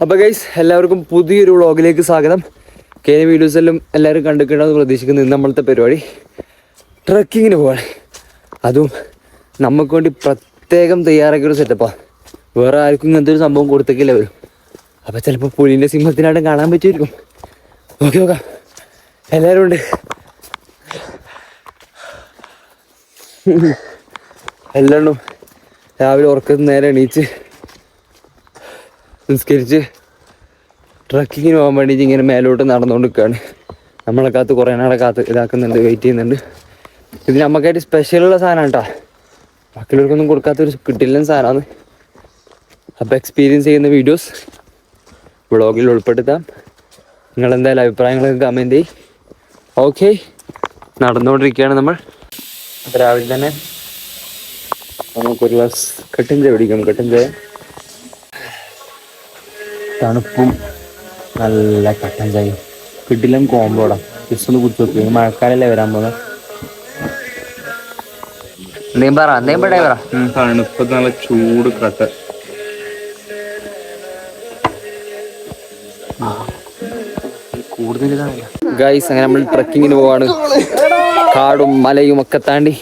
അപ്പോൾ ഗൈസ് എല്ലാവർക്കും പുതിയൊരു വ്ളോഗിലേക്ക് സ്വാഗതം. വീഡിയോസെല്ലാം എല്ലാവരും കണ്ടിട്ടുണ്ടെന്ന് പ്രതീക്ഷിക്കുന്നു. ഇന്ന് നമ്മളത്തെ പരിപാടി ട്രക്കിങ്ങിന് പോവാണ്. അതും നമുക്ക് വേണ്ടി പ്രത്യേകം തയ്യാറാക്കിയൊരു സെറ്റപ്പാണ്. വേറെ ആർക്കും ഇങ്ങനത്തെ ഒരു സംഭവം കൊടുത്തേക്കില്ല വരും. അപ്പോൾ ചിലപ്പോൾ പുലിൻ്റെ സിംഹത്തിനായിട്ടും കാണാൻ പറ്റുമായിരിക്കും. ഓക്കെ നോക്കാം. എല്ലാവരും ഉണ്ട്. എല്ലാം രാവിലെ ഉറക്കത്തിന് നേരെ എണീച്ച് നിസ്കരിച്ച് ട്രക്കിങ്ങിന് പോകാൻ വേണ്ടിയിട്ട് ഇങ്ങനെ മേലോട്ട് നടന്നുകൊണ്ട് നിൽക്കുകയാണ്. നമ്മളെ കാത്ത് കുറേ നാളെ ഇതാക്കുന്നുണ്ട്, വെയിറ്റ് ചെയ്യുന്നുണ്ട്. ഇത് നമുക്കായിട്ട് സ്പെഷ്യലുള്ള സാധനമാണ് കേട്ടോ. ബാക്കിയുള്ളവർക്കൊന്നും കൊടുക്കാത്തൊരു കിട്ടില്ല സാധനമാണ്. അപ്പോൾ എക്സ്പീരിയൻസ് ചെയ്യുന്ന വീഡിയോസ് വ്ളോഗിൽ ഉൾപ്പെടുത്താം. നിങ്ങളെന്തായാലും അഭിപ്രായങ്ങളൊക്കെ കമൻറ്റ് ചെയ്യും. ഓക്കെ, നടന്നുകൊണ്ടിരിക്കുകയാണ് നമ്മൾ. അപ്പോൾ രാവിലെ തന്നെ നമുക്കൊരു ഗ്ലാസ് കട്ടൻ ചായ പിടിക്കാം. കട്ടൻ ചായ, തണുപ്പും നല്ല കട്ടൻ ചായയും കിട്ടിലും കോമ്പോടാ. ജസ്റ്റ് ഒന്ന് കുടിച്ച് നോക്കി. മഴക്കാലല്ലേ വരാൻ പോകുന്നത്. തണുപ്പ് നല്ല ചൂട് കട്ടൻ. കൂടുതൽ ഗൈസ്, അങ്ങനെ നമ്മൾ ട്രക്കിങ്ങിന് പോവാണ്. കാടും മലയും ഒക്കെ താണ്ടി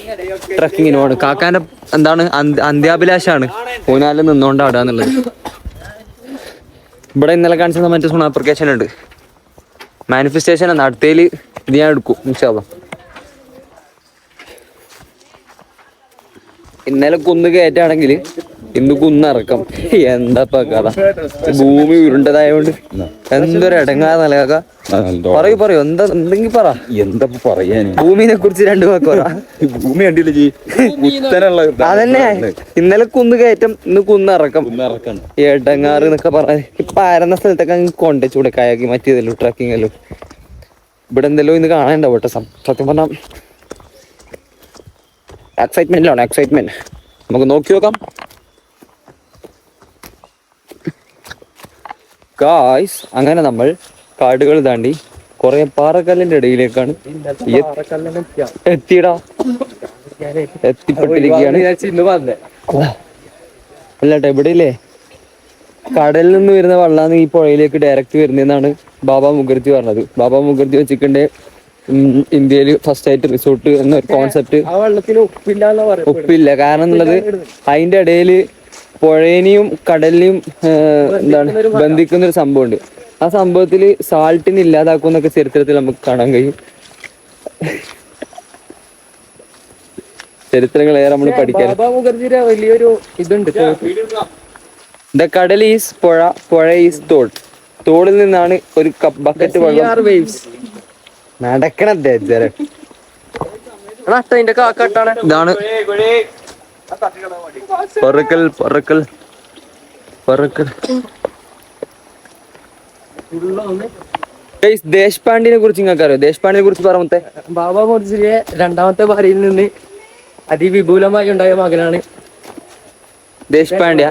ട്രക്കിങ്ങിന് പോവാണ്. കാക്കാൻ്റെ എന്താണ് അന്ത്യാഭിലാഷാണ് ഊനാലിൽ നിന്നോണ്ടാടാന്നുള്ളത്. ഇവിടെ ഇന്നലെ കാണിച്ച മറ്റേ സോൺ ആപ്ലിക്കേഷൻ ഉണ്ട്, മാനിഫെസ്റ്റേഷൻ ആണ്. അടുത്തതിൽ ഇത് ഞാൻ എടുക്കും ഇൻഷാ അല്ലാഹ്. ഇന്നലെ കുന്ന് കയറ്റാണെങ്കിൽ ഇന്ന് കുന്നിറക്കം. എന്താ കഥ, ഭൂമി ഉരുണ്ടതായോണ്ട് എന്തൊരു ഇടങ്ങാതെ നിലകാക്ക. പറയൂ എന്തെങ്കിലും പറ. എന്താ പറയാൻ, ഭൂമിനെ കുറിച്ച് രണ്ടു വാക്ക് പറ. ഭൂമി കണ്ടില്ലേ? അതന്നെ, ഇന്നലെ കുന്ന് കയറ്റം, ഇന്ന് കുന്നിറക്കം. എടങ്ങാറ് എന്നൊക്കെ പറഞ്ഞ ഇപ്പൊ ആരുന്ന സ്ഥലത്തൊക്കെ കൊണ്ടേ ചൂടക്കായാക്കി മറ്റേതല്ലോ ട്രക്കിങ്ങല്ലോ. ഇവിടെ എന്തെല്ലോ ഇന്ന് കാണാനുണ്ടാവും കേട്ടോ. സത്യം പറഞ്ഞാൽ എക്സൈറ്റ്മെന്റ്. നമുക്ക് നോക്കി നോക്കാം ഗായ്സ്. അങ്ങനെ നമ്മൾ കാടുകൾ താണ്ടി കുറെ പാറക്കല്ലിന്റെ ഇടയിലേക്കാണ് എത്തിപ്പെട്ടിരിക്കുകയാണ്. അല്ലട്ടെ, ഇവിടെ ഇല്ലേ കടലിൽ നിന്ന് വരുന്ന വെള്ളമാണ് ഈ പുഴയിലേക്ക് ഡയറക്റ്റ് വരുന്നതെന്നാണ് ബാബ മുഖർജി പറഞ്ഞത്. ബാബ മുഖർജി വെച്ചിട്ടുണ്ട് ഇന്ത്യയിൽ ഫസ്റ്റ് ആയിട്ട് റിസോർട്ട് എന്നൊരു കോൺസെപ്റ്റ്. ഉപ്പില്ല കാരണം എന്നുള്ളത് അതിന്റെ ഇടയിൽ പുഴേനെയും കടലിനെയും ബന്ധിക്കുന്ന ഒരു സംഭവമുണ്ട്. ആ സംഭവത്തിൽ സാൾട്ടിന് ഇല്ലാതാക്കും എന്നൊക്കെ ചരിത്രത്തിൽ നമുക്ക് കാണാൻ കഴിയും. ചരിത്രങ്ങളേറെ നമ്മൾ പഠിക്കാൻ. വലിയൊരു ഇതുണ്ട്. ദ കടൽ ഈസ് പുഴ, പുഴ ഈസ് തോട്. തോടിൽ നിന്നാണ് ഒരു ബക്കറ്റ് വെള്ളം നടക്കണത്. ഇതാണ് ദേശ്പാണ്ഡിനെ കുറിച്ച് നിങ്ങൾക്ക് അറിയോ? ദേശ്പാണ്ഡിനെ കുറിച്ച് പറഞ്ഞേ. ബാബ മുർജിയെ രണ്ടാമത്തെ ഭാര്യയിൽ നിന്ന് അതിവിപുലമായി ഉണ്ടായ മകനാണ് ദേശ്പാണ്ഡ്യ.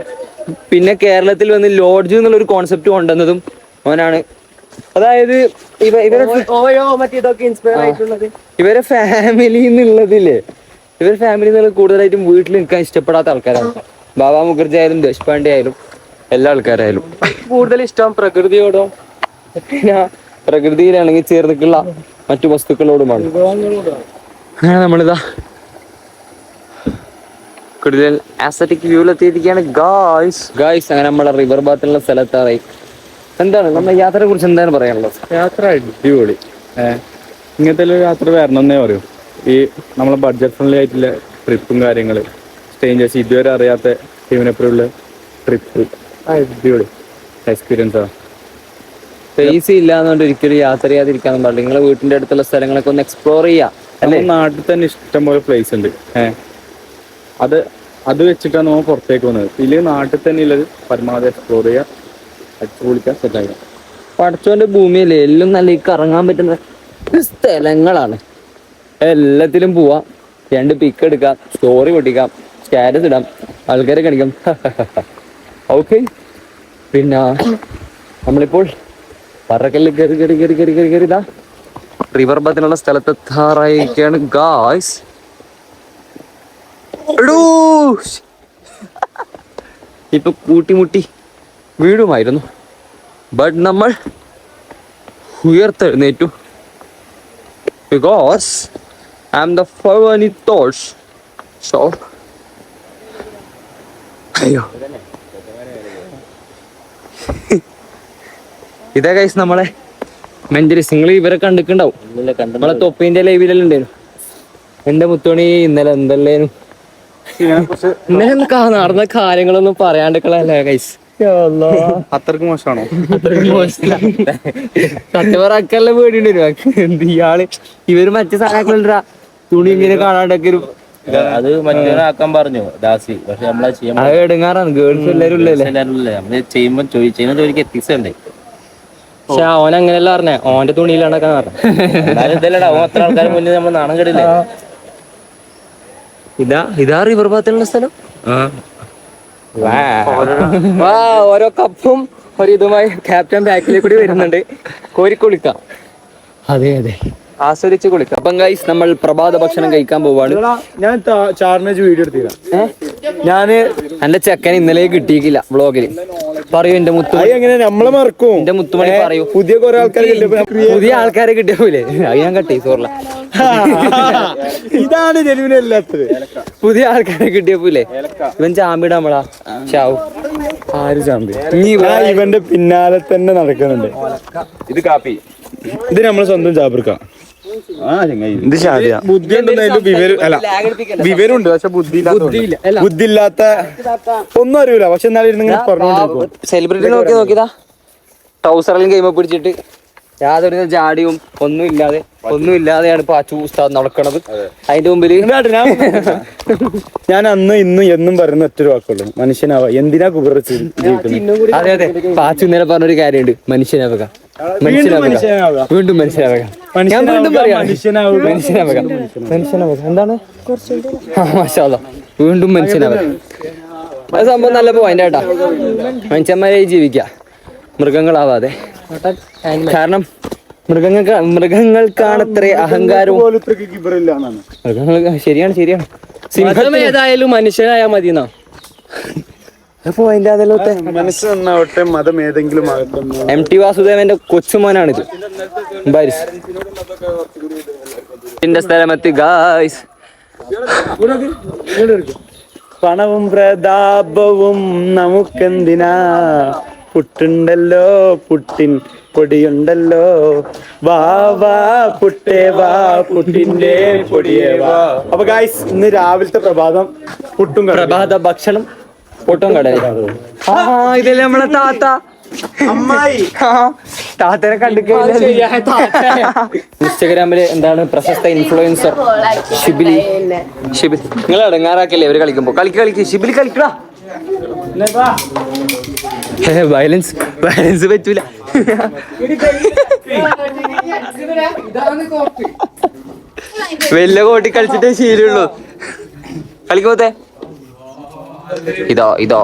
പിന്നെ കേരളത്തിൽ വന്ന് ലോഡ്ജ് എന്നുള്ളൊരു കോൺസെപ്റ്റ് കൊണ്ടുവന്നതും അവനാണ്. അതായത് ഇവരെ ഫാമിലി എന്നുള്ളതില്ലേ, ഇവരെ ഫാമിലി എന്നുള്ളത് കൂടുതലായിട്ടും വീട്ടിൽ നിൽക്കാൻ ഇഷ്ടപ്പെടാത്ത ആൾക്കാരാണ്. ബാബ മുഖർജി ആയാലും ദേശ്പാണ്ഡെ ആയാലും എല്ലാ ആൾക്കാരായാലും കൂടുതൽ ഇഷ്ടം പ്രകൃതിയോടും പിന്നെ പ്രകൃതിയിലാണെങ്കിൽ ചേർന്നിട്ടുള്ള മറ്റു വസ്തുക്കളോടുമാണ്. അങ്ങനെ നമ്മളിതാ കൂടുതൽ ആസ്തറ്റിക് വ്യൂവിലെത്തിയിരിക്കുകയാണ് ഗായ്സ്. അങ്ങനെ നമ്മളെ റിവർ ബാത്തിലുള്ള സ്ഥലത്തായി. എന്താണ് നമ്മുടെ യാത്രയെ കുറിച്ച് എന്താണ് പറയാനുള്ളത്? യാത്ര അടിപൊളി. ഇങ്ങനത്തെ ഒരു യാത്ര വരണമെന്നേ പറയൂ. ഈ നമ്മളെ ബഡ്ജറ്റ് ഫ്രണ്ട്ലി ആയിട്ടുള്ള ട്രിപ്പും കാര്യങ്ങൾ, സ്ട്രേഞ്ചേഴ്സ് ഇതുവരെ അറിയാത്ത ടീമിനെപ്പോഴുള്ള ട്രിപ്പ് അടിപൊളി എക്സ്പീരിയൻസാണ്. സ്പേസ് ഇല്ലാന്നുകൊണ്ട് ഒരിക്കലും യാത്ര ചെയ്യാതിരിക്കാൻ പാടില്ല. നിങ്ങളെ വീട്ടിന്റെ അടുത്തുള്ള സ്ഥലങ്ങളൊക്കെ ഒന്ന് എക്സ്പ്ലോർ ചെയ്യാം. അല്ലെ, നാട്ടിൽ തന്നെ ഇഷ്ടംപോലെ പ്ലേസ് ഉണ്ട്. അത് വെച്ചിട്ടാണ് നമ്മൾ പുറത്തേക്ക് പോകുന്നത്. ഇല്ലെങ്കിൽ നാട്ടിൽ തന്നെ ഉള്ളത് പരമാവധി എക്സ്പ്ലോർ ചെയ്യുക, അടിച്ചുപൊളിക്കാൻ സെറ്റാക്കാം. പടച്ചോന്റെ ഭൂമിയല്ലേ, എല്ലാം നല്ല കറങ്ങാൻ പറ്റുന്ന സ്ഥലങ്ങളാണ്. എല്ലാത്തിലും പോവാം, 2 പിക്ക് എടുക്കാം, സ്റ്റോറി പൊട്ടിക്കാം, സ്റ്റാറ്റസ് ഇടാം, ആൾക്കാരെ കാണിക്കാം. ഓക്കെ, പിന്നെ നമ്മളിപ്പോൾ പറക്കല്ല് കയറി ഇതാ റിവർ ബാത്തിനുള്ള സ്ഥലത്തെത്താറായിരിക്കുകയാണ് ഗായ്സ്. ഇപ്പൊ കൂട്ടിമുട്ടി വീഴുമായിരുന്നു. ബട്ട് നമ്മൾ ഉയർത്തെഴുന്നേറ്റു. ബിക്കോസ് ഐ ആം ദ ഫർവനി തോട്ട്സ്. സോ അയ്യോ ഇതാ ഗൈസ് നമ്മളെ മെന്റലിസ്റ്റ്. നിങ്ങൾ ഇവരെ കണ്ടിട്ടുണ്ടാവും, നമ്മളെ തൊപ്പീന്റെ ലൈവിലെല്ലാം ഉണ്ടായിരുന്നു. എന്റെ മുത്തോണി ഇന്നലെ എന്തല്ലേനും ഇന്നലെ നടന്ന കാര്യങ്ങളൊന്നും പറയാണ്ടിക്കളല്ലേ ഗൈസ്. അത്രക്ക് മോശമാണോ? സത്യം പറ അക്കെല്ലാം പേടിയുണ്ട് വരും. എന്ത് ഇയാള് ഇവര് മറ്റു സാധനങ്ങളാ തുണി ഇങ്ങനെ കാണാണ്ടൊക്കെ ഒരു അത് മറ്റൊരാക്കാൻ പറഞ്ഞു ദാസി. പക്ഷെ നമ്മളത് ചെയ്യാൻ അത് എടുങ്ങാറാണ്. ഗേൾസ് എല്ലാരും ഉള്ളല്ലേ നമ്മള് ചെയ്യുമ്പോ ചെയ്യുന്ന ജോലിക്ക് എത്തിക്സ് ഉണ്ട്. പക്ഷെ ഓൻ അങ്ങനെയല്ല പറഞ്ഞേ, ഓന്റെ തുണിയിലാണ്ടൊക്കെ പറഞ്ഞു. എന്നാലും ഇതല്ലടാ ഓൻ അത്ര ആൾക്കാർ മുന്നിൽ നമ്മൾ നാണം കെടില്ലേ. ഇതാ റിവർ ബാത്തിലുള്ള സ്ഥലം. ഓരോ കപ്പും ഒരു ഇതുമായി ക്യാപ്റ്റൻ ബാക്കിലേക്ക് കൂടി വരുന്നുണ്ട്. കോരി കുളിക്കാം. അതെ അതെ, ആസ്വദിച്ച് കുളിക്കാം. അപ്പം ഗൈസ് നമ്മൾ പ്രഭാത ഭക്ഷണം കഴിക്കാൻ പോവാണ്. ഞാൻ ചാറിന് വീഡിയോ എടുത്തില്ല. ഞാന് എന്റെ ചെക്കൻ ഇന്നലെ കിട്ടിയിട്ടില്ല വ്ളോഗില്. പറയൂ എന്റെ മുത്തു, എങ്ങനെ നമ്മളെ മറക്കും? എന്റെ മുത്തുമണി പറയൂ. പുതിയ കുറെ ആൾക്കാർ പുതിയ ആൾക്കാരെ കിട്ടിയപ്പോലെ അത് ഞാൻ കട്ടി സോറില്ല. ഇതാണ് ജനുവിനല്ലാത്തത്. പുതിയ ആൾക്കാരെ കിട്ടിയപ്പോലെ ഇവൻ ചാമ്പിട നമ്മളാ ചാവും. ആര് ചാമ്പി? ഇവന്റെ പിന്നാലെ തന്നെ നടക്കുന്നുണ്ട്. ഇത് കാപ്പി, ഇത് നമ്മളെ സ്വന്തം ചാബർക്ക. ഇത് ഷാദിയ. ബുദ്ധി വിവരമുണ്ട് പക്ഷെ ബുദ്ധിയില്ലാത്ത ഒന്നും അറിയില്ല. പക്ഷെ എന്നാലും പറഞ്ഞോണ്ടിരിക്കും. സെലിബ്രിറ്റി നോക്കിയതാ ട്രൗസറിലും ഗെയിം പിടിച്ചിട്ട് യാതൊരു ജാടിയും ഒന്നുമില്ലാതെയാണ് ഇപ്പൊ അച്ചു ഉസ്താദ് നടക്കണത്. അതിന്റെ മുമ്പില് ഞാൻ അന്ന് ഇന്നും എന്നും പറയുന്ന ഒറ്റ വാക്കുള്ളൂ, മനുഷ്യനാവാ. എന്തിനാ കുബറച്ച് ജീവിക്കുന്നത്? അതെ അതെ, പാച്ചു ഇന്നലെ പറഞ്ഞൊരു കാര്യമുണ്ട്, മനുഷ്യനാവുക വീണ്ടും മനുഷ്യനാവുക. ഞാൻ വീണ്ടും പറയാം മനുഷ്യനാവുക എന്താണ് മാഷാ അല്ലാഹ്, വീണ്ടും മനുഷ്യനാവുക. അത് സംഭവം നല്ല പോയിന്റ് കേട്ടാ. മനുഷ്യന്മാരായി ജീവിക്കുക, മൃഗങ്ങളാവാതെ. കാരണം മൃഗങ്ങൾക്കാണത്രേ അഹങ്കാരവും. ശരിയാണ് സിംഹം ഏതായാലും മനുഷ്യനായാ മതി എന്നാ. പോയിന്റ് അതല്ലോ. മനസ്സെന്നാവട്ടെ മതം ഏതെങ്കിലും ആകട്ടെ. MT വാസുദേവന്റെ കൊച്ചുമോനാണിത്. സ്ഥലമെത്തി ഗായ്സ്. പണവും പ്രതാപവും നമുക്കെന്തിനാ? പുട്ടുണ്ടല്ലോ പുട്ടിൻ പൊടിയുണ്ടല്ലോ. വാ വാ പുട്ടേ വാ, പുട്ടിന്റെ പൊടിയേ വാ. അപ്പൊ ഗായ്സ്, ഇന്ന് രാവിലത്തെ പ്രഭാത ഭക്ഷണം പൊട്ടും കടയിൽ. ഇതല്ലേ നമ്മളെ താത്ത അമ്മായി. താത്തനെ കണ്ടിട്ടില്ല. ഇൻസ്റ്റഗ്രാമില് എന്താണ് പ്രശസ്ത ഇൻഫ്ലുവൻസർ ഷിബിലി. നിങ്ങൾ അടങ്ങാറാക്കല്ലേ ഇവര് കളിക്കുമ്പോ. കളിക്ക് ഷിബിലി കളിക്കടാ. വയലൻസ് പറ്റൂല. വല്ല കോട്ടി കളിച്ചിട്ടേ ശീലമുള്ളൂ. കളിക്കോത്തെ ഇതോ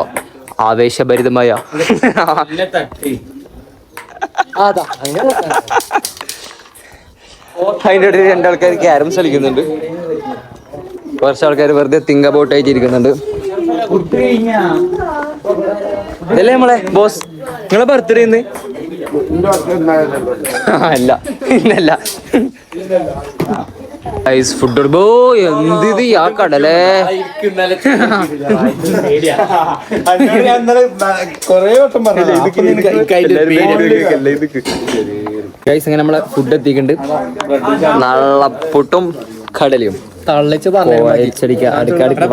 ആവേശഭരിതമായ അതിൻ്റെ ഇടയിൽ രണ്ടാൾക്കാർ ക്യാരംസ് കളിക്കുന്നുണ്ട്. കുറച്ച് ആൾക്കാർ വെറുതെ തിങ്ക് അബൌട്ട് ആയിട്ട് ഇരിക്കുന്നുണ്ട്. ഇതല്ലേ നമ്മളെ ബോസ്, നിങ്ങളെ ബർത്ത്ഡേ ഇന്ന്? അല്ല ഇന്നല്ല. ഫുഡ് എന്ത് ആ കടലേ. ഇങ്ങനെ നമ്മളെ ഫുഡ് എത്തിക്കുന്നുണ്ട്. നല്ല പുട്ടും കടലയും തള്ളിച്ച് അടിച്ചടിക്കുക അടുക്കടുക്ക്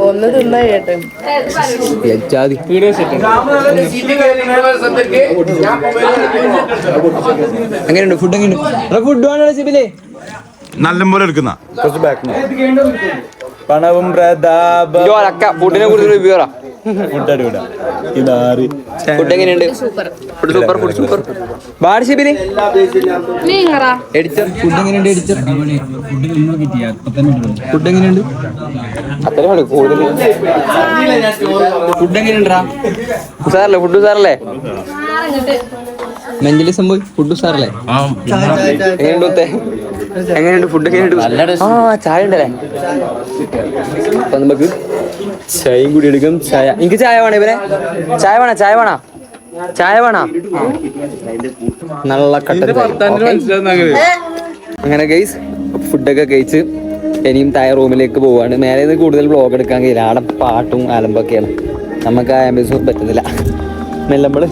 ഒന്ന് തിന്നാ കേട്ടെ. എങ്ങനെയുണ്ട് ഫുഡ്? എങ്ങനെയുണ്ട് ഫുഡ്? വേണോ സിബിലേ? നല്ലപോലെ എടുക്കുന്ന കുറച്ച് ബാക്ക്. പണവും പ്രതാപം. ഫുഡിനെ കുറിച്ച് റിവ്യൂ പറ. ഫുഡ് എങ്ങനെയുണ്ട്? Food super. Bad Shibili editor food എങ്ങനെയുണ്ട്? എഡിറ്റർ ഫുഡ് എങ്ങനെയുണ്ട്? അത്രയാണ് കൂടുതൽ. ഫുഡ് എങ്ങനെയുണ്ടാ? സാറല്ലേ ഫുഡ്? സാറല്ലേ മെന്റലിസം പോയി ഫുഡ് സാറല്ലേ? എങ്ങനെയുണ്ട് ഫുഡ്? എങ്ങനെയുണ്ട്? ചായ ഉണ്ടല്ലേ? അപ്പൊ നമുക്ക് ചായയും കൂടി എടുക്കും. ചായ എനിക്ക് ചായ വേണേ ഇവരെ ചായ വേണ ചായ വേണ ചായ വേണ നല്ല കട്ടൻ ചായ. അങ്ങനെ ഗൈസ് ഫുഡൊക്കെ കഴിച്ച് ഇനിയും താഴെ റൂമിലേക്ക് പോവാണ്. മേലെ നിന്ന് കൂടുതൽ വ്ളോഗ് എടുക്കാൻ കഴിയില്ല, ആടെ പാട്ടും ആലമ്പൊക്കെയാണ്, നമുക്ക് ആ ആംബിയൻസ് പറ്റുന്നില്ല. മെല്ലെ നമ്മൾ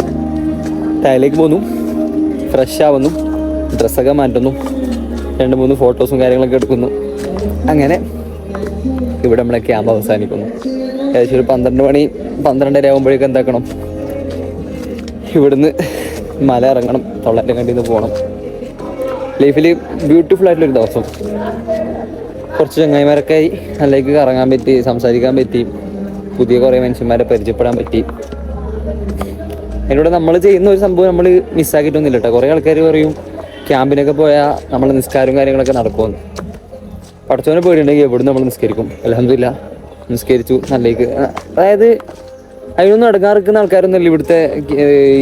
താഴേക്ക് പോന്നു, ഫ്രഷ് ആവുന്നു, ഡ്രസ്സൊക്കെ മാറ്റുന്നു, 2-3 ഫോട്ടോസും കാര്യങ്ങളൊക്കെ എടുക്കുന്നു. അങ്ങനെ ഇവിടെ നമ്മളെ ക്യാമ്പ് അവസാനിക്കുന്നു. ഏകദേശം ഒരു 12 മണി 12:30 ആകുമ്പോഴേക്കും എന്താക്കണം, ഇവിടുന്ന് മല ഇറങ്ങണം, തൊള്ളായിരം കണ്ടിന്ന് പോകണം. ലൈഫിൽ ബ്യൂട്ടിഫുൾ ആയിട്ടുള്ളൊരു ദിവസം. കുറച്ച് ചങ്ങായിമാരൊക്കെ ആയി നല്ലേക്ക് കറങ്ങാൻ പറ്റി, സംസാരിക്കാൻ പറ്റി, പുതിയ കുറേ മനുഷ്യന്മാരെ പരിചയപ്പെടാൻ പറ്റി. അതിലൂടെ നമ്മൾ ചെയ്യുന്ന ഒരു സംഭവം നമ്മൾ മിസ്സാക്കിയിട്ടൊന്നുമില്ല കേട്ടോ. കുറേ ആൾക്കാർ പറയും ക്യാമ്പിനൊക്കെ പോയാൽ നമ്മൾ നിസ്കാരവും കാര്യങ്ങളൊക്കെ നടക്കുമെന്ന്. പഠിച്ചവനെ പേടിയുണ്ടെങ്കിൽ എവിടെ നമ്മൾ നിസ്കരിക്കും. അൽഹംദുലില്ലാ നിസ്കരിച്ചു നല്ലേക്ക്. അതായത് അതിനൊന്നും അടങ്ങാറിക്കുന്ന ആൾക്കാരൊന്നുമല്ല ഇവിടുത്തെ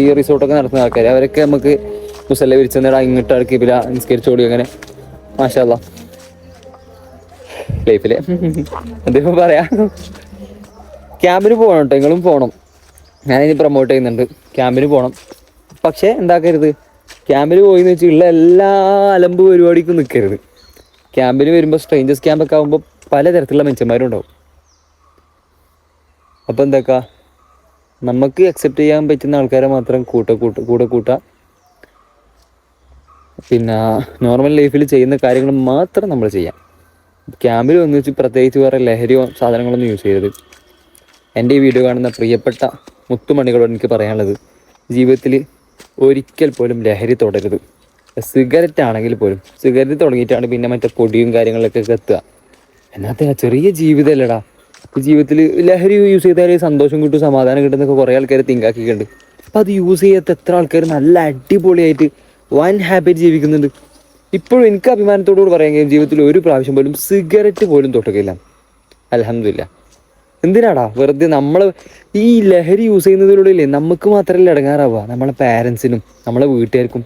ഈ റിസോർട്ടൊക്കെ നടത്തുന്ന ആൾക്കാർ. അവരൊക്കെ നമുക്ക് മുസല്ല വിരിച്ചെന്നിടാ ഇങ്ങോട്ട് അടുക്കിപ്പില്ല നിസ്കരിച്ചോടി. അങ്ങനെ മാഷാ അല്ലാ ലൈഫില് എന്തിപ്പോ പറയാ. ക്യാമ്പിന് പോകണം കേട്ടോ, നിങ്ങളും പോകണം. ഞാനിനി പ്രൊമോട്ട് ചെയ്യുന്നുണ്ട്, ക്യാമ്പിന് പോകണം. പക്ഷേ എന്താക്കരുത്, ക്യാമ്പിന് പോയിന്ന് വെച്ചാൽ ഉള്ള എല്ലാ അലമ്പ് പരിപാടിക്കും നിൽക്കരുത്. ക്യാമ്പിന് വരുമ്പോൾ സ്ട്രേഞ്ചേഴ്സ് ക്യാമ്പൊക്കെ ആകുമ്പോൾ പലതരത്തിലുള്ള മനുഷ്യന്മാരും ഉണ്ടാവും. അപ്പോൾ എന്താക്കാ, നമുക്ക് അക്സെപ്റ്റ് ചെയ്യാൻ പറ്റുന്ന ആൾക്കാരെ മാത്രം കൂട്ടുക. പിന്നെ നോർമൽ ലൈഫിൽ ചെയ്യുന്ന കാര്യങ്ങൾ മാത്രം നമ്മൾ ചെയ്യാം. ക്യാമ്പിൽ വന്ന് വെച്ച് പ്രത്യേകിച്ച് വേറെ ലഹരിയോ സാധനങ്ങളൊന്നും യൂസ് ചെയ്യരുത്. എൻ്റെ ഈ വീഡിയോ കാണുന്ന പ്രിയപ്പെട്ട മുത്തുമണികളോട് എനിക്ക് പറയാനുള്ളത്, ജീവിതത്തിൽ ഒരിക്കൽ പോലും ലഹരി തുടരുത്. സിഗരറ്റ് ആണെങ്കിൽ പോലും, സിഗരറ്റ് തുടങ്ങിയിട്ടാണ് പിന്നെ മറ്റേ പൊടിയും കാര്യങ്ങളൊക്കെ എത്തുക. എന്നാത്തെ ചെറിയ ജീവിതമല്ലടാ. ജീവിതത്തിൽ ലഹരി യൂസ് ചെയ്താൽ സന്തോഷം കിട്ടും, സമാധാനം കിട്ടുന്നൊക്കെ കുറേ ആൾക്കാർ തിങ്കാക്കിയിട്ടുണ്ട്. അപ്പം അത് യൂസ് ചെയ്യാത്ത എത്ര ആൾക്കാർ നല്ല അടിപൊളിയായിട്ട് വൻ ഹാപ്പിയായിട്ട് ജീവിക്കുന്നുണ്ട്. ഇപ്പോഴും എനിക്ക് അഭിമാനത്തോടുകൂടി പറയാൻ കഴിയും, ജീവിതത്തിൽ ഒരു പ്രാവശ്യം പോലും സിഗരറ്റ് പോലും തൊട്ടുകയില്ല. അൽഹംദുലില്ലാ. എന്തിനാടാ വെറുതെ നമ്മൾ ഈ ലഹരി യൂസ് ചെയ്യുന്നതിലൂടെ ഇല്ലേ നമുക്ക് മാത്രമല്ല ഇടങ്ങാറാവുക, നമ്മളെ പാരൻസിനും നമ്മളെ വീട്ടുകാർക്കും.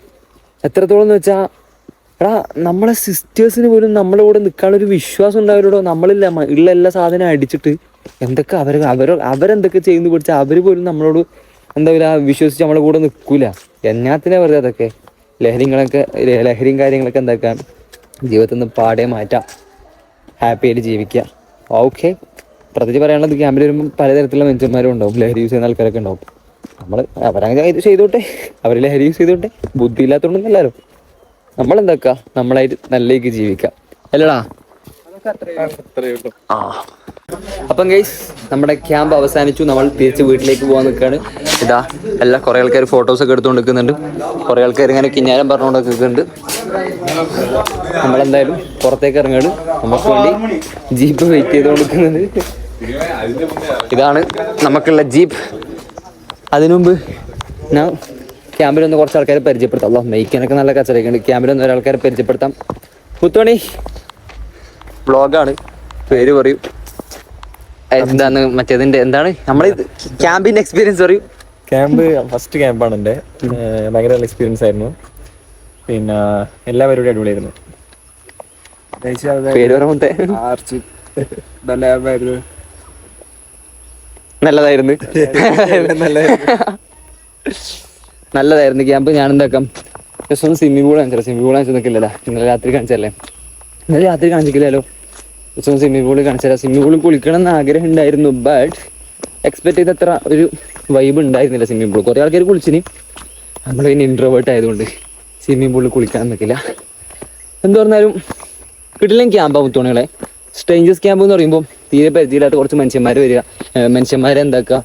എത്രത്തോളം എന്ന് വെച്ചാൽ എടാ നമ്മളെ സിസ്റ്റേഴ്സിന് പോലും നമ്മളെ കൂടെ നിൽക്കാനുള്ളൊരു വിശ്വാസം ഉണ്ടാവരുടോ. നമ്മളില്ല ഉള്ള എല്ലാ സാധനം അടിച്ചിട്ട് എന്തൊക്കെ അവരെന്തൊക്കെ ചെയ്യുന്നു പഠിച്ചാൽ അവർ പോലും നമ്മളോട് എന്താ പറയുക വിശ്വസിച്ച് നമ്മളെ കൂടെ നിൽക്കൂല. എന്നാത്തിനാ വെറുതെ അതൊക്കെ ലഹരിയും കാര്യങ്ങളൊക്കെ എന്താക്കാൻ ജീവിതത്തിൽ നിന്ന് പാടെ മാറ്റാം, ഹാപ്പി ആയിട്ട് ജീവിക്കുക. ഓക്കെ, പ്രത്യേകിച്ച് പറയാനുള്ളത് ക്യാമ്പിൽ വരുമ്പോൾ പലതരത്തിലുള്ള മനുഷ്യന്മാരും ഉണ്ടാവും, ലഹരി യൂസ് ചെയ്യുന്ന ആൾക്കാരൊക്കെ ഉണ്ടാവും. അവരങ്ങനെ ഇത് ചെയ്തോട്ടെ, അവർ ലഹരി യൂസ് ചെയ്തോട്ടെ, ബുദ്ധി ഇല്ലാത്തതുകൊണ്ടൊന്നല്ലോ. നമ്മളെന്താക്കുക, നമ്മളായിട്ട് നല്ലേക്ക് ജീവിക്കാം അല്ലടാ. ആ അപ്പം ഗൈസ് നമ്മുടെ ക്യാമ്പ് അവസാനിച്ചു. നമ്മൾ തിരിച്ച് വീട്ടിലേക്ക് പോകാൻ നിൽക്കുകയാണ്. ഇതാ എല്ലാ കുറേ ആൾക്കാർ ഫോട്ടോസൊക്കെ എടുത്തുകൊണ്ട് നിൽക്കുന്നുണ്ട്, കുറേ ആൾക്കാർ ഇങ്ങനെ കിഞ്ഞാരം പറഞ്ഞുകൊണ്ട് നിൽക്കുന്നുണ്ട്. നമ്മളെന്തായാലും പുറത്തേക്ക് ഇറങ്ങാണ്, നമുക്ക് വേണ്ടി ജീപ്പ് വെയിറ്റ് ചെയ്തുകൊണ്ട് നിൽക്കുന്നുണ്ട്. ഇതാണ് നമുക്കുള്ള ജീപ്പ്. അതിനുമുമ്പ് ഞാൻ ക്യാമ്പിലൊന്ന് കുറച്ച് ആൾക്കാരെ പരിചയപ്പെടുത്താം. അല്ലോ മെയ്ക്കാനൊക്കെ നല്ല കച്ചറയൊക്കെ ഉണ്ട്. ക്യാമ്പിലൊന്ന് ഒരാൾക്കാരെ പരിചയപ്പെടുത്താം. മുത്തോണി വ്ളോഗാണ്, പേര് പറയൂ. എന്താണ് മറ്റേതിൻ്റെ എന്താണ് നമ്മളെ ക്യാമ്പിൻ്റെ എക്സ്പീരിയൻസ് പറയൂ. ക്യാമ്പ് ഫസ്റ്റ് ക്യാമ്പാണ് എൻ്റെ, ഭയങ്കര നല്ല എക്സ്പീരിയൻസ് ആയിരുന്നു. പിന്നെ എല്ലാ പരിപാടിയും അടിപൊളിയായിരുന്നു. പേര് പറയുമ്പോ നല്ലതായിരുന്നു നല്ലതായിരുന്നു ക്യാമ്പ്. ഞാൻ എന്താക്കാം ജസ്റ്റ് ഒന്ന് സ്വിമ്മിംഗ് പൂൾ കാണിച്ചു നിൽക്കില്ലല്ലോ, ഇന്നലെ രാത്രി കാണിച്ചല്ലേ, ഇന്നലെ രാത്രി കാണിച്ചില്ലല്ലോ. ജസ്റ്റ് ഒന്ന് സ്വിമ്മിംഗ് പൂളിൽ കാണിച്ചാൽ സ്വിമ്മിംഗ് പൂളിൽ കുളിക്കണം എന്ന് ആഗ്രഹം ഉണ്ടായിരുന്നു. ബട്ട് എക്സ്പെക്ട് ചെയ്തത്ര ഒരു വൈബ് ഉണ്ടായിരുന്നില്ല സ്വിമ്മിംഗ് പൂൾ. കുറേ ആൾക്കാർ കുളിച്ചിന്, നമ്മൾ പിന്നെ ഇൻട്രോവേർട്ട് ആയതുകൊണ്ട് സ്വിമ്മിംഗ് പൂളിൽ കുളിക്കാൻ നിൽക്കില്ല. എന്ത് പറഞ്ഞാലും കിട്ടില്ല ക്യാമ്പാ മുത്തോണികളെ. സ്ട്രേഞ്ചേഴ്സ് ക്യാമ്പ് എന്ന് പറയുമ്പോൾ തീരെ പരിചയമില്ലാത്ത കുറച്ച് മനുഷ്യന്മാർ വരിക, മനുഷ്യന്മാരെ എന്താക്കുക,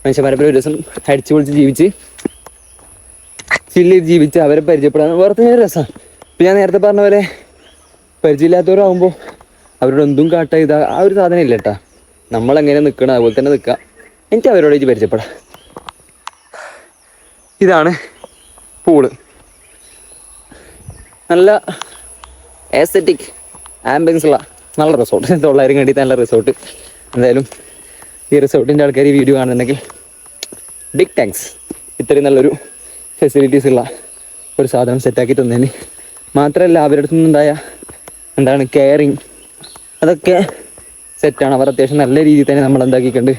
മനുഷ്യന്മാരെ ഒരു ദിവസം അടിച്ചു പൊളിച്ച് ജീവിച്ച് ചില്ല് ജീവിച്ച് അവരെ പരിചയപ്പെടാൻ വേറെ രസമാണ്. ഇപ്പം ഞാൻ നേരത്തെ പറഞ്ഞ പോലെ പരിചയമില്ലാത്തവരാകുമ്പോൾ അവരോട് എന്തും കാട്ട ഇതാ ആ ഒരു സാധനം ഇല്ല കേട്ടാ. നമ്മളെങ്ങനെ നിൽക്കണം അതുപോലെ തന്നെ നിൽക്കുക, എനിക്ക് അവരോട് പരിചയപ്പെടാം. ഇതാണ് പൂള്, നല്ല എസ്തെറ്റിക് ആംബിയൻസ് ഉള്ള നല്ല റിസോർട്ട്. 900 കണ്ടി നല്ല റിസോർട്ട്. എന്തായാലും ഈ റിസോർട്ടിൻ്റെ ആൾക്കാർ ഈ വീഡിയോ കാണുന്നുണ്ടെങ്കിൽ ബിഗ് താങ്ക്സ്. ഇത്രയും നല്ലൊരു ഫെസിലിറ്റീസ് ഉള്ള ഒരു സാധനം സെറ്റാക്കി തന്നതിന്. മാത്രമല്ല അവരുടെ അടുത്ത് നിന്നുണ്ടായ എന്താണ് കെയറിങ്, അതൊക്കെ സെറ്റാണ്. അവർ അത്യാവശ്യം നല്ല രീതിയിൽ തന്നെ നമ്മൾ എന്താക്കിക്കണ്ട്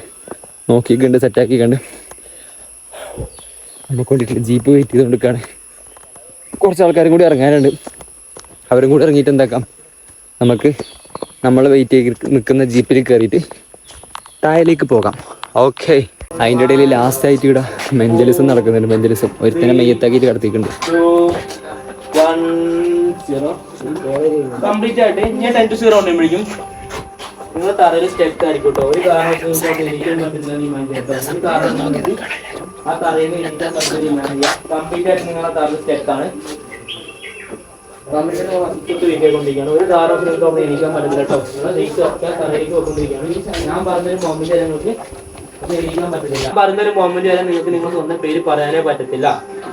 നോക്കിക്കണ്ട് സെറ്റാക്കിക്കണ്ട് നമുക്ക് വേണ്ടിയിട്ട് ജീപ്പ് വെയിറ്റ് ചെയ്തുകൊണ്ടിരിക്കുകയാണ്. കുറച്ച് ആൾക്കാരും കൂടി ഇറങ്ങാനുണ്ട്. അവരും കൂടി ഇറങ്ങിയിട്ട് എന്താക്കാം, നമുക്ക് നമ്മൾ വെയിറ്റ് ചെയ്ത് നിൽക്കുന്ന ജീപ്പിൽ കയറിയിട്ട് താഴേക്ക് പോകാം. ഓക്കെ. അതിൻ്റെ ഇടയിൽ ലാസ്റ്റ് ആയിട്ട് ഇവിടെ മെന്റലിസം നടക്കുന്നുണ്ട്. മെന്റലിസം ഒരുത്തനെ മെയ്യത്താക്കിയിട്ട് കടത്തിയിട്ടുണ്ട്. കംപ്ലീറ്റ് ആയിട്ട് ഞാൻ 10 to 0 ഉണ്ടെങ്കിലും നിങ്ങൾ തറയിൽ സ്റ്റെക്ക് ആയിരിക്കട്ടോ. ഒരു കാരണം ആ തറയിൽ കംപ്ലീറ്റ് ആയിട്ട് നിങ്ങളെ തറയിൽ സ്റ്റെക്കാണ്. കൊണ്ടിരിക്കുകയാണ്. ഒരു കാരണം നിങ്ങൾക്ക് അവിടെ എണീക്കാൻ പറ്റില്ല കേട്ടോ. നിങ്ങൾ തറയിലേക്ക് പോയിക്കൊണ്ടിരിക്കുകയാണ്. ഞാൻ പറഞ്ഞൊരു മൊമെന്റ് നിങ്ങൾക്ക് എണീക്കാൻ പറ്റത്തില്ല. പറഞ്ഞൊരു മൊമെന്റ് വരെ നിങ്ങൾക്ക് നിങ്ങൾ സ്വന്തം പേര് പറയാനേ പറ്റത്തില്ല.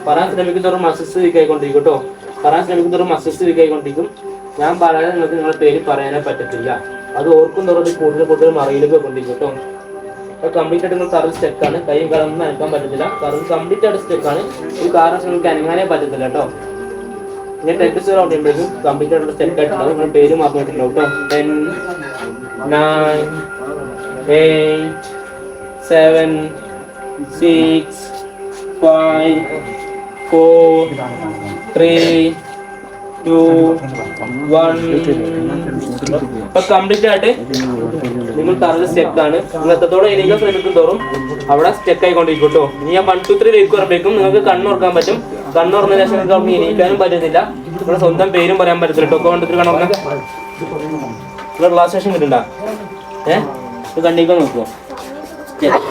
പറയാൻ ശ്രമിക്കുന്നവർ മസസ് വീക്കായിക്കൊണ്ടിരിക്കും കേട്ടോ. പറയാൻ ശ്രമിക്കുന്നവർ മസസ് വീക്കായിക്കൊണ്ടിരിക്കും. ഞാൻ പറയാതെ നിങ്ങൾക്ക് നിങ്ങളുടെ പേര് പറയാനേ പറ്റത്തില്ല. അത് ഓർക്കുന്നവർ അത് കൂടുതൽ മറയിലേക്ക് കൊണ്ടിരിക്കും കേട്ടോ. അപ്പോൾ കംപ്ലീറ്റ് ആയിട്ട് നിങ്ങൾ തറയിൽ സ്റ്റെക്കാണ്. കൈയും കാലൊന്നും അനക്കാൻ പറ്റത്തില്ല. കാരണം കംപ്ലീറ്റ് ആയിട്ട് സ്റ്റെക്കാണ്. ഒരു കാരണം നിങ്ങൾക്ക് അനങ്ങാനേ പറ്റത്തില്ല കേട്ടോ. ഞാൻ 10 to 0 ആവുമ്പോഴേക്കും കംപ്ലീറ്റ് ആയിട്ടുള്ള സ്റ്റെക്ക് ആയിട്ടുണ്ടാവും. നിങ്ങളുടെ പേര് മാറിയിട്ടുണ്ടാവും കേട്ടോ. 10, 9, 8, 7, 6, 5, 4, 3, 2, 1. അപ്പൊ കംപ്ലീറ്റ് ആയിട്ട് നിങ്ങൾ തറയിൽ സ്റ്റെക്കാണ്. നിങ്ങൾ എത്രത്തോളം എണീക്കാൻ ശ്രമിക്കും തോറും അവിടെ സ്റ്റെക്ക് ആയിക്കൊണ്ടിരിക്കും കേട്ടോ. ഇനി ഞാൻ 1, 2, 3 ലേക്ക് വരുമ്പോഴേക്കും നിങ്ങൾക്ക് കണ്ണുറക്കാൻ പറ്റും. കണ്ണുറന്ന ശേഷം നിങ്ങൾക്ക് അവിടെ എണീക്കാനും പറ്റത്തില്ല. നിങ്ങളുടെ സ്വന്തം പേരും പറയാൻ പറ്റത്തില്ല കേട്ടോ. 1, 2, 3 കണ്ണുറക്കാൻ നിങ്ങളുടെ ക്ലാസ് സ്റ്റേഷൻ കിട്ടണ്ട. ഇത് കണ്ടിക്കാൻ നോക്കുമോ?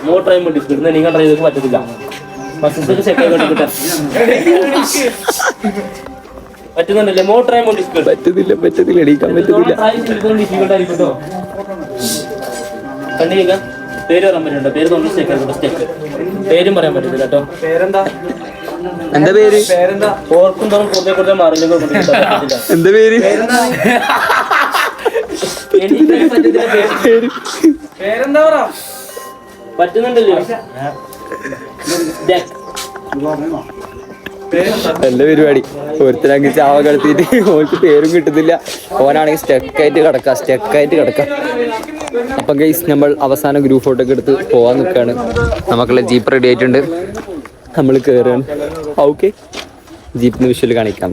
നോ ട്രൈ വേണ്ടി കിട്ടുന്ന എണീക്കാൻ ട്രൈ ചെയ്തൊക്കെ പറ്റത്തില്ല. ഫസ്റ്റ് ചെക്ക് ആയിക്കൊണ്ടിരിക്കട്ടെ. പറ്റുന്നുണ്ടല്ലേ? മോ ട്രൈ വേണ്ടി പറ്റത്തില്ല എണീക്കാൻ പറ്റത്തില്ല. കണ്ടിരിക്കാം. പേര് പറയാൻ പറ്റുന്നുണ്ടോ? പേര് തോന്നുന്നു സ്റ്റെക്ക് ആയിക്കോട്ടെ. സ്റ്റെക്ക് പേരും പറയാൻ പറ്റത്തില്ല കേട്ടോ. പേരെന്താ? എന്താ പേര്? ഓർക്കും തോറും കൂടുതൽ മാറിയില്ലെങ്കിൽ എന്താ പേര്? പേരെന്താ പറ? പറ്റുന്നുണ്ടല്ലോ. നല്ല പരിപാടി. ഒരുത്തരങ്ങ് ചാവ കടത്തിയിട്ട് ഓർക്ക് പേരും കിട്ടുന്നില്ല. ഓനാണെങ്കിൽ സ്റ്റെക്കായിട്ട് കിടക്കാം. അപ്പം ഗൈസ് നമ്മൾ അവസാനം ഗ്രൂപ്പ് ഫോട്ടോ ഒക്കെ എടുത്ത് പോകാൻ നിൽക്കുകയാണ്. നമുക്കുള്ള ജീപ്പ് റെഡി ആയിട്ടുണ്ട്. നമ്മൾ കയറുകയാണ്. ഓക്കെ, ജീപ്പിന് വിഷ്വൽ കാണിക്കാം.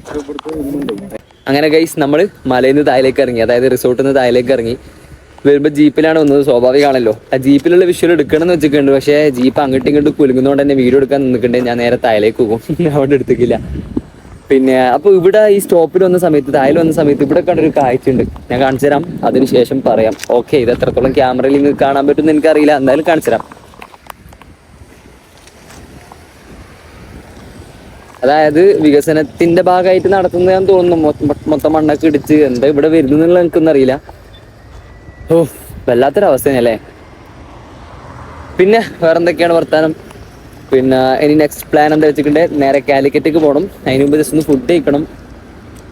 അങ്ങനെ ഗൈസ് നമ്മൾ മലയിൽ നിന്ന് താഴേക്ക് ഇറങ്ങി, അതായത് റിസോർട്ടിൽ നിന്ന് താഴേക്ക് ഇറങ്ങി. വരുമ്പോൾ ജീപ്പിലാണ് വന്നത്. സ്വാഭാവികമാണല്ലോ. ആ ജീപ്പിലുള്ള വിഷ്വൽ എടുക്കണം എന്ന് വെച്ചിട്ടുണ്ട്. പക്ഷേ ജീപ്പ് അങ്ങോട്ടും ഇങ്ങോട്ടും കുലുങ്ങുന്നതുകൊണ്ട് തന്നെ വീഡിയോ എടുക്കാൻ നിൽക്കുന്നുണ്ട്. ഞാൻ നേരെ താഴേക്ക് പോകും, അവിടെ എടുത്തിക്കില്ല. പിന്നെ അപ്പോൾ ഇവിടെ ഈ സ്റ്റോപ്പിൽ വന്ന സമയത്ത്, താഴെ വന്ന സമയത്ത് ഇവിടെ കണ്ടൊരു കാഴ്ചയുണ്ട്. ഞാൻ കാണിച്ചു തരാം, അതിനുശേഷം പറയാം. ഓക്കെ, ഇത് എത്രത്തോളം ക്യാമറയിൽ നിങ്ങൾക്ക് കാണാൻ പറ്റുമെന്ന് എനിക്കറിയില്ല, എന്തായാലും കാണിച്ചു തരാം. അതായത് വികസനത്തിന്റെ ഭാഗമായിട്ട് നടത്തുന്നതാന്ന് തോന്നുന്നു. മൊത്തം മണ്ണൊക്കെ ഇടിച്ച് എന്താ ഇവിടെ വരുന്നുള്ള എനിക്കൊന്നും അറിയില്ല. ഓ, വല്ലാത്തൊരവസ്ഥയല്ലേ. പിന്നെ വേറെന്തൊക്കെയാണ് വർത്താനം? പിന്നെ ഇനി നെക്സ്റ്റ് പ്ലാൻ എന്താ വെച്ചിട്ടുണ്ടെങ്കിൽ നേരെ കാലിക്കറ്റേക്ക് പോകണം. അതിന് മുമ്പ് ജസ്റ്റ് ഒന്ന് ഫുഡ് കഴിക്കണം.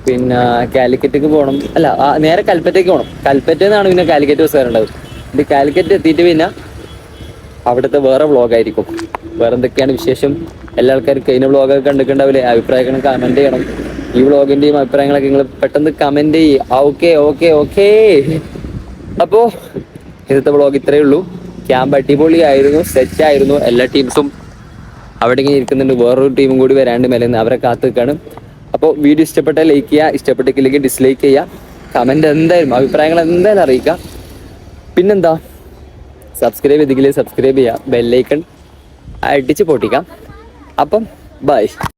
പിന്നെ കാലിക്കറ്റേക്ക് പോകണം, അല്ല നേരെ കൽപ്പറ്റയ്ക്ക് പോകണം. കൽപ്പറ്റയിൽ നിന്നാണ് പിന്നെ കാലിക്കറ്റ് ബസ് കയറേണ്ടത്. ഇത് കാലിക്കറ്റ് എത്തിയിട്ട് പിന്നെ അവിടുത്തെ വേറെ വ്ളോഗായിരിക്കും. വേറെ എന്തൊക്കെയാണ് വിശേഷം? എല്ലാ ആൾക്കാരും കഴിഞ്ഞ വ്ളോഗൊക്കെ കണ്ടിട്ടുണ്ടാവില്ലേ? അഭിപ്രായങ്ങൾ കമൻറ്റ് ചെയ്യണം. ഈ വ്ളോഗിൻ്റെയും അഭിപ്രായങ്ങളൊക്കെ നിങ്ങൾ പെട്ടെന്ന് കമൻറ്റ് ചെയ്യുക. ഓക്കെ. അപ്പോൾ ഇന്നത്തെ വ്ളോഗ് ഇത്രയേ ഉള്ളൂ. ക്യാമ്പ് അടിപൊളിയായിരുന്നു, സെറ്റായിരുന്നു. എല്ലാ ടീംസും അവിടെ ഇങ്ങനെ ഇരിക്കുന്നുണ്ട്. വേറൊരു ടീമും കൂടി വരാണ്ട് മേലെന്ന് അവരെ കാത്തു നിൽക്കുകയാണ്. അപ്പോൾ വീഡിയോ ഇഷ്ടപ്പെട്ടാൽ ലൈക്ക് ചെയ്യുക, ഇഷ്ടപ്പെട്ടില്ലെങ്കിൽ ഡിസ്ലൈക്ക് ചെയ്യുക. കമൻറ്റ് എന്തായാലും അഭിപ്രായങ്ങൾ എന്തായാലും അറിയിക്കുക. പിന്നെന്താ, സബ്സ്ക്രൈബ് ചെയ്തില്ലെങ്കിൽ സബ്സ്ക്രൈബ് ചെയ്യുക. ബെല്ലൈക്കൺ അടിച്ച് പൊട്ടിക്കാം. അപ്പം ബൈ.